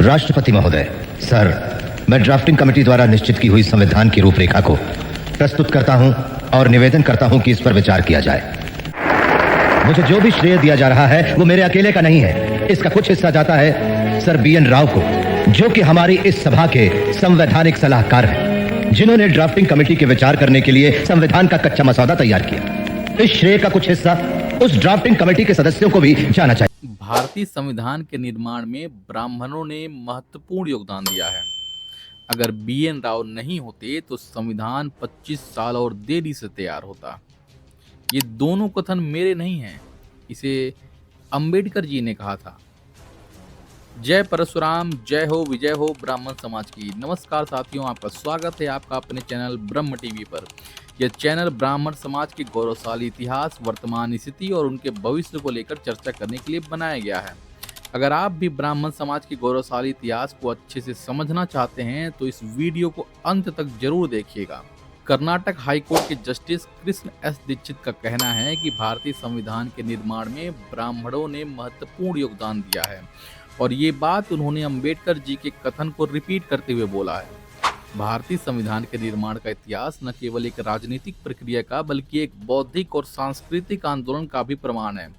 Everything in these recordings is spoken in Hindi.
राष्ट्रपति महोदय, सर, मैं ड्राफ्टिंग कमेटी द्वारा निश्चित की हुई संविधान की रूपरेखा को प्रस्तुत करता हूं और निवेदन करता हूं कि इस पर विचार किया जाए। मुझे जो भी श्रेय दिया जा रहा है वो मेरे अकेले का नहीं है। इसका कुछ हिस्सा जाता है सर BN राव को, जो कि हमारी इस सभा के संवैधानिक सलाहकार हैं, जिन्होंने ड्राफ्टिंग कमेटी के विचार करने के लिए संविधान का कच्चा मसौदा तैयार किया। इस श्रेय का कुछ हिस्सा उस ड्राफ्टिंग कमेटी के सदस्यों को भी जाना चाहिए। भारतीय संविधान के निर्माण में ब्राह्मणों ने महत्वपूर्ण योगदान दिया है। अगर BN राव नहीं होते तो संविधान 25 साल और देरी से तैयार होता। ये दोनों कथन मेरे नहीं हैं, इसे अंबेडकर जी ने कहा था। जय परशुराम, जय हो विजय हो ब्राह्मण समाज की। नमस्कार साथियों, आपका स्वागत है आपका अपने चैनल ब्रह्म टीवी पर। यह चैनल ब्राह्मण समाज के गौरवशाली इतिहास, वर्तमान स्थिति और उनके भविष्य को लेकर चर्चा करने के लिए बनाया गया है। अगर आप भी ब्राह्मण समाज के गौरवशाली इतिहास को अच्छे से समझना चाहते हैं तो इस वीडियो को अंत तक जरूर देखिएगा। कर्नाटक हाईकोर्ट के जस्टिस कृष्ण S दीक्षित का कहना है कि भारतीय संविधान के निर्माण में ब्राह्मणों ने महत्वपूर्ण योगदान दिया है, और ये बात उन्होंने अंबेडकर जी के कथन को रिपीट करते हुए बोला है। भारतीय संविधान के निर्माण का इतिहास न केवल एक राजनीतिक प्रक्रिया का बल्कि एक बौद्धिक और सांस्कृतिक आंदोलन का भी प्रमाण है।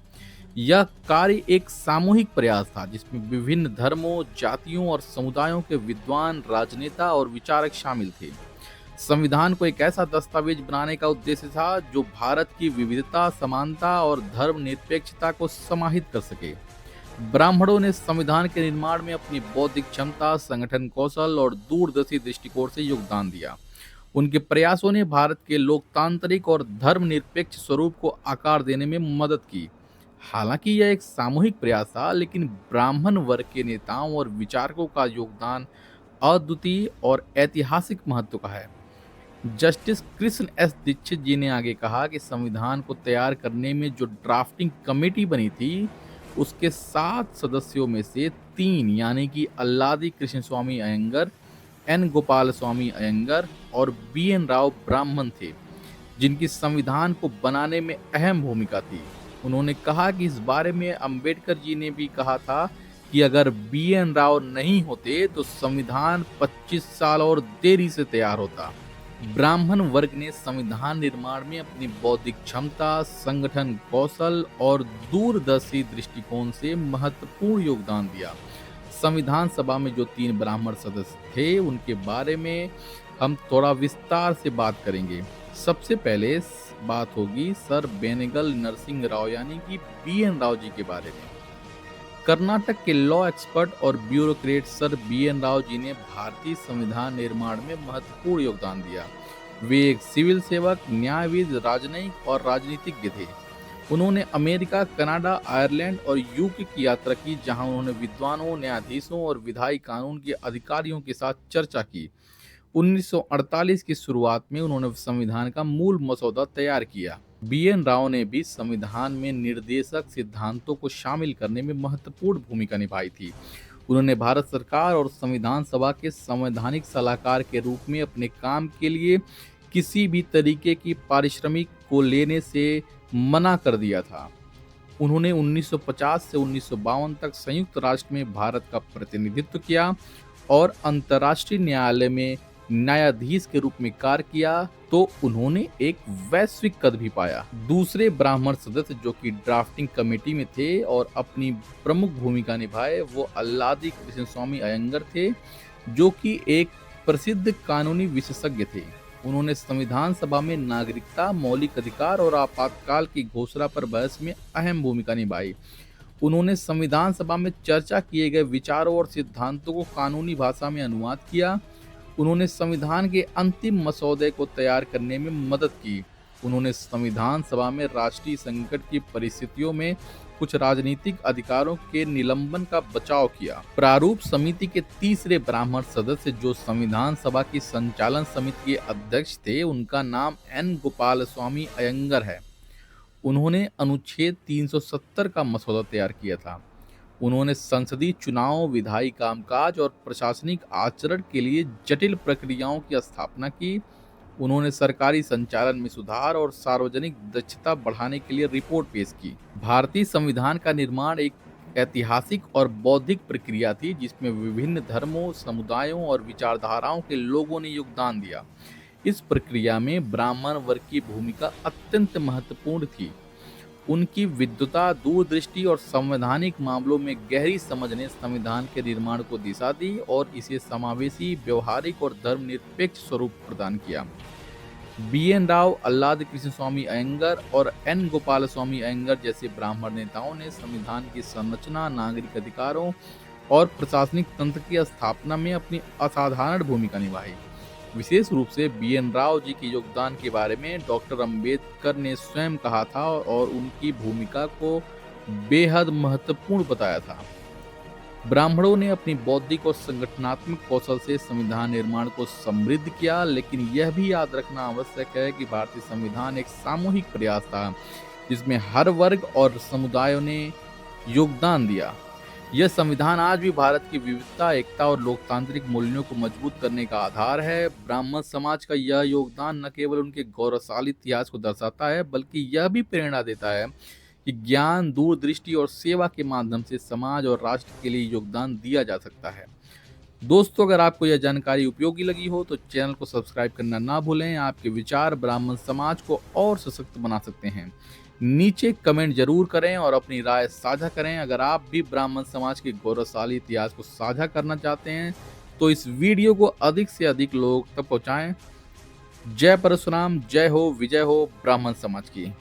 यह कार्य एक सामूहिक प्रयास था जिसमें विभिन्न धर्मों, जातियों और समुदायों के विद्वान, राजनेता और विचारक शामिल थे। संविधान को एक ऐसा दस्तावेज बनाने का उद्देश्य था जो भारत की विविधता, समानता और धर्मनिरपेक्षता को समाहित कर सके। ब्राह्मणों ने संविधान के निर्माण में अपनी बौद्धिक क्षमता, संगठन कौशल और दूरदर्शी दृष्टिकोण से योगदान दिया। उनके प्रयासों ने भारत के लोकतांत्रिक और धर्मनिरपेक्ष स्वरूप को आकार देने में मदद की। हालांकि यह एक सामूहिक प्रयास था, लेकिन ब्राह्मण वर्ग के नेताओं और विचारकों का योगदान अद्वितीय और ऐतिहासिक महत्व का है। जस्टिस कृष्ण S दीक्षित जी ने आगे कहा कि संविधान को तैयार करने में जो ड्राफ्टिंग कमेटी बनी थी उसके 7 सदस्यों में से 3 यानी कि अल्लादी कृष्णस्वामी अयंगर, N गोपाल स्वामी अयंगर और BN राव ब्राह्मण थे, जिनकी संविधान को बनाने में अहम भूमिका थी। उन्होंने कहा कि इस बारे में अंबेडकर जी ने भी कहा था कि अगर BN राव नहीं होते तो संविधान 25 साल और देरी से तैयार होता। ब्राह्मण वर्ग ने संविधान निर्माण में अपनी बौद्धिक क्षमता, संगठन कौशल और दूरदर्शी दृष्टिकोण से महत्वपूर्ण योगदान दिया। संविधान सभा में जो 3 ब्राह्मण सदस्य थे उनके बारे में हम थोड़ा विस्तार से बात करेंगे। सबसे पहले बात होगी सर बेनेगल नरसिंह राव यानी कि BN राव जी के बारे में। कर्नाटक के लॉ एक्सपर्ट और bureaucrat sir BN Rao ji ने भारतीय संविधान निर्माण में महत्वपूर्ण योगदान दिया। वे एक सिविल सेवक, न्यायविद, राजनयिक और राजनीतिज्ञ थे। उन्होंने अमेरिका, कनाडा, आयरलैंड और UK की यात्रा की, जहां उन्होंने विद्वानों, न्यायाधीशों और विधायी कानून के अधिकारियों के साथ चर्चा की। 1948 की शुरुआत में उन्होंने संविधान का मूल मसौदा तैयार किया। BN राव ने भी संविधान में निर्देशक सिद्धांतों को शामिल करने में महत्वपूर्ण भूमिका निभाई थी। उन्होंने भारत सरकार और संविधान सभा के संवैधानिक सलाहकार के रूप में अपने काम के लिए किसी भी तरीके की पारिश्रमिक को लेने से मना कर दिया था। उन्होंने 1950 से 1952 तक संयुक्त राष्ट्र में भारत का प्रतिनिधित्व किया और अंतर्राष्ट्रीय न्यायालय में न्यायाधीश के रूप में कार्य किया, तो उन्होंने एक वैश्विक कद भी पाया। दूसरे ब्राह्मण सदस्य जो कि ड्राफ्टिंग कमेटी में थे और अपनी प्रमुख भूमिका निभाए वो अल्लादी कृष्णस्वामी अयंगर थे, जो कि एक प्रसिद्ध कानूनी विशेषज्ञ थे। उन्होंने संविधान सभा में नागरिकता, मौलिक अधिकार और आपातकाल की घोषणा पर बहस में अहम भूमिका निभाई। उन्होंने संविधान सभा में चर्चा किए गए विचारों और सिद्धांतों को कानूनी भाषा में अनुवाद किया। उन्होंने संविधान के अंतिम मसौदे को तैयार करने में मदद की। उन्होंने संविधान सभा में राष्ट्रीय संकट की परिस्थितियों में कुछ राजनीतिक अधिकारों के निलंबन का बचाव किया। प्रारूप समिति के तीसरे ब्राह्मण सदस्य जो संविधान सभा की संचालन समिति के अध्यक्ष थे, उनका नाम N गोपाल स्वामी अयंगर है। उन्होंने अनुच्छेद 370 का मसौदा तैयार किया था। उन्होंने संसदीय चुनाव, विधायी कामकाज और प्रशासनिक आचरण के लिए जटिल प्रक्रियाओं की स्थापना की। उन्होंने सरकारी संचालन में सुधार और सार्वजनिक दक्षता बढ़ाने के लिए रिपोर्ट पेश की। भारतीय संविधान का निर्माण एक ऐतिहासिक और बौद्धिक प्रक्रिया थी जिसमें विभिन्न धर्मों, समुदायों और विचारधाराओं के लोगों ने योगदान दिया। इस प्रक्रिया में ब्राह्मण वर्ग की भूमिका अत्यंत महत्वपूर्ण थी। उनकी विद्वता, दूरदृष्टि और संवैधानिक मामलों में गहरी समझ ने संविधान के निर्माण को दिशा दी और इसे समावेशी, व्यवहारिक और धर्मनिरपेक्ष स्वरूप प्रदान किया। बी.एन. राव, अल्लाद कृष्ण स्वामी अयंगर और एन. गोपाल स्वामी अयंगर जैसे ब्राह्मण नेताओं ने संविधान की संरचना, नागरिक अधिकारों और प्रशासनिक तंत्र की स्थापना में अपनी असाधारण भूमिका निभाई। विशेष रूप से बी.एन. राव जी के योगदान के बारे में डॉक्टर अंबेडकर ने स्वयं कहा था और उनकी भूमिका को बेहद महत्वपूर्ण बताया था। ब्राह्मणों ने अपनी बौद्धिक और संगठनात्मक कौशल से संविधान निर्माण को समृद्ध किया, लेकिन यह भी याद रखना आवश्यक है कि भारतीय संविधान एक सामूहिक प्रयास था जिसमें हर वर्ग और समुदायों ने योगदान दिया। यह संविधान आज भी भारत की विविधता, एकता और लोकतांत्रिक मूल्यों को मजबूत करने का आधार है। ब्राह्मण समाज का यह योगदान न केवल उनके गौरवशाली इतिहास को दर्शाता है, बल्कि यह भी प्रेरणा देता है कि ज्ञान, दूरदृष्टि और सेवा के माध्यम से समाज और राष्ट्र के लिए योगदान दिया जा सकता है। दोस्तों, अगर आपको यह जानकारी उपयोगी लगी हो तो चैनल को सब्सक्राइब करना ना भूलें। आपके विचार ब्राह्मण समाज को और सशक्त बना सकते हैं। नीचे कमेंट जरूर करें और अपनी राय साझा करें। अगर आप भी ब्राह्मण समाज के गौरवशाली इतिहास को साझा करना चाहते हैं तो इस वीडियो को अधिक से अधिक लोग तक पहुंचाएं। जय परशुराम, जय हो, विजय हो ब्राह्मण समाज की।